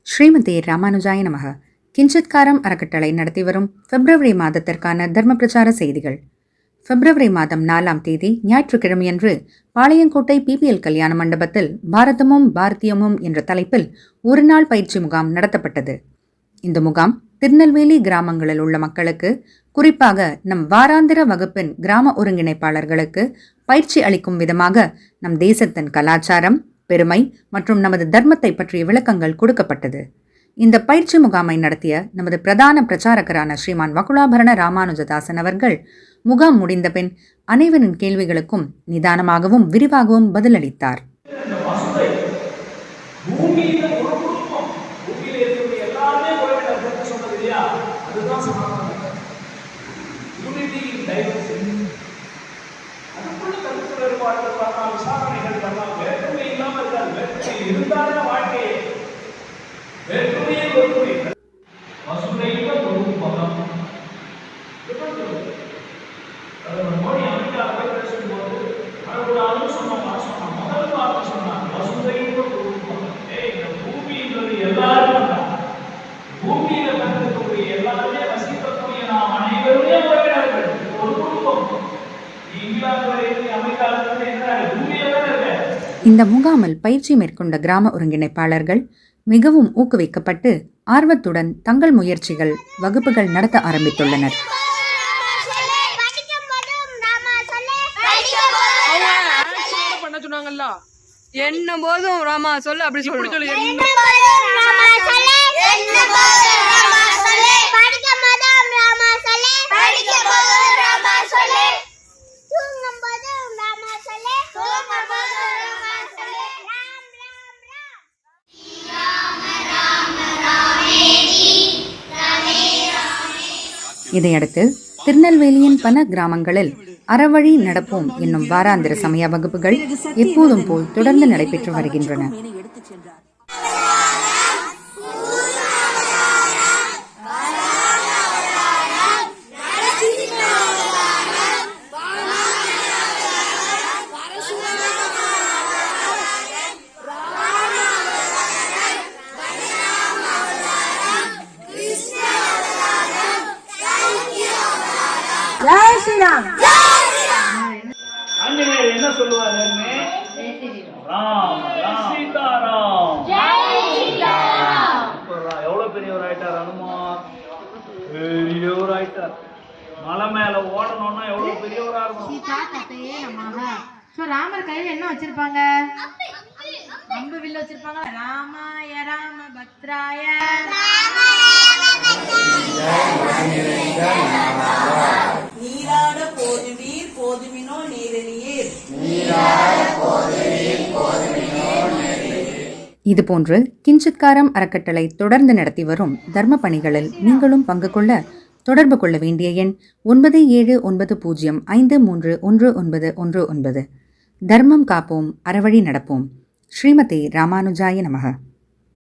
ஸ்ரீமதி ராமானுஜாய நமக. கிஞ்சித்காரம் அறக்கட்டளை நடத்தி வரும் பிப்ரவரி மாதத்திற்கான தர்ம பிரச்சார செய்திகள். பிப்ரவரி மாதம் 4ஆம் தேதி ஞாயிற்றுக்கிழமையன்று பாளையங்கோட்டை PPL கல்யாண மண்டபத்தில் பாரதமும் பாரதியமும் என்ற தலைப்பில் ஒரு நாள் பயிற்சி முகாம் நடத்தப்பட்டது. இந்த முகாம் திருநெல்வேலி கிராமங்களில் உள்ள மக்களுக்கு, குறிப்பாக நம் வாராந்திர வகுப்பின் கிராம ஒருங்கிணைப்பாளர்களுக்கு பயிற்சி அளிக்கும் விதமாக நம் தேசத்தின் கலாச்சாரம், பெருமை மற்றும் நமது தர்மத்தை பற்றிய விளக்கங்கள் கொடுக்கப்பட்டது. இந்த பயிற்சி முகாமை நடத்திய நமது பிரதான பிரச்சாரகரான ஸ்ரீமான் வகுலாபரண ராமானுஜதாசன் அவர்கள் முகாம் முடிந்த பின் அனைவரின் கேள்விகளுக்கும் நிதானமாகவும் விரிவாகவும் பதிலளித்தார். இந்த முகாமில் பயிற்சி மேற்கொண்ட கிராம ஒருங்கிணைப்பாளர்கள் மிகவும் ஊக்குவிக்கப்பட்டு ஆர்வத்துடன் தங்கள் முயற்சிகள், வகுப்புகள் நடத்த ஆரம்பித்துள்ளனர். என்ன போதும் ராமா சொல்லு அப்படி சொல்லு. இதையடுத்து திருநெல்வேலியின் பல கிராமங்களில் அறவழி நடப்போம் என்னும் வாராந்திர சமய வகுப்புகள் எப்போதும் போல் தொடர்ந்து நடைபெற்று வருகின்றன. ஜெய் ஸ்ரீராம். ஆஞ்சநேயர் என்ன சொல்லுவாரு? ராம் ராம் சீதாராம். எவ்வளவு பெரியவர் ஆயிட்டார் அனுமார், பெரியவர் ஆயிட்டார். மலை மேல ஓடணும்னா எவ்வளவு பெரியவரா இருக்கும். ராமர் கையில என்ன வச்சிருப்பாங்க? அம்பு வில்லு வச்சிருப்பாங்க. ராமாய ராம பத்ராய நீராட போதுவீர் போதுமினோ நீரணியீர். இதுபோன்று கிஞ்சித்காரம் அறக்கட்டளை தொடர்ந்து நடத்தி வரும் தர்ம பணிகளில் நீங்களும் பங்கு கொள்ள தொடர்பு கொள்ள வேண்டிய எண் 9790531919. தர்மம் காப்போம், அறவழி நடப்போம். ஸ்ரீமதி ராமானுஜாய நமக.